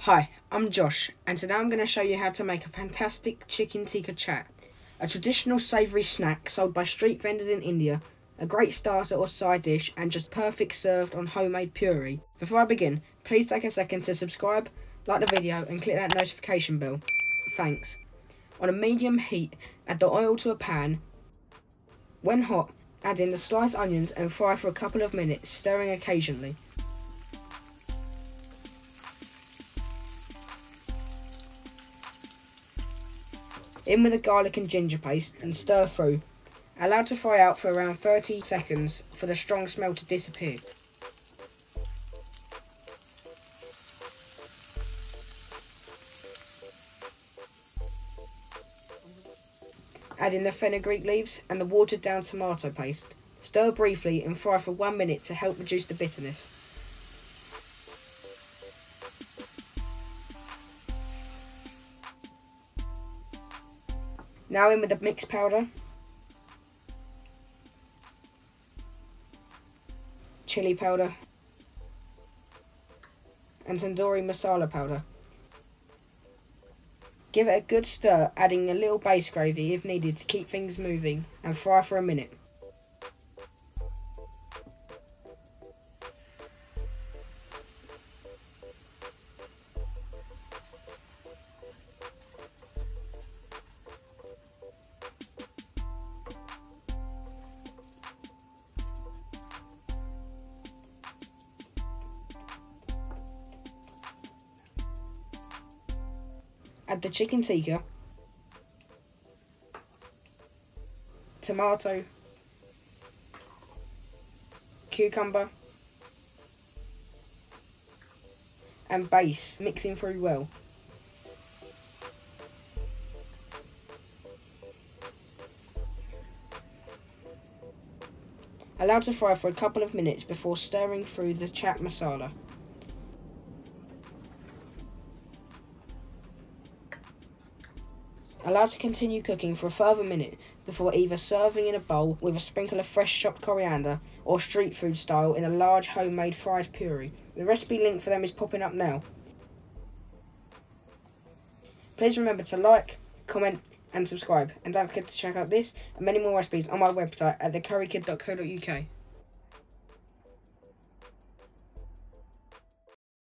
Hi, I'm Josh, and today I'm going to show you how to make a fantastic chicken tikka chaat, a traditional savoury snack sold by street vendors in India, a great starter or side dish, and just perfect served on homemade puri. Before I begin, please take a second to subscribe, like the video, and click that notification bell. Thanks. On a medium heat, add the oil to a pan. When hot, add in the sliced onions and fry for a couple of minutes, stirring occasionally. In with the garlic and ginger paste and stir through. Allow to fry out for around 30 seconds for the strong smell to disappear. Add in the fenugreek leaves and the watered down tomato paste. Stir briefly and fry for 1 minute to help reduce the bitterness. Now in with the mixed powder, chilli powder, and tandoori masala powder. Give it a good stir, adding a little base gravy if needed to keep things moving, and fry for a minute. Add the chicken tikka, tomato, cucumber, and base, mixing through well. Allow to fry for a couple of minutes before stirring through the chaat masala. Allow to continue cooking for a further minute before either serving in a bowl with a sprinkle of fresh chopped coriander or street food style in a large homemade fried puri. The recipe link for them is popping up now. Please remember to like, comment and subscribe, and don't forget to check out this and many more recipes on my website at thecurrykid.co.uk.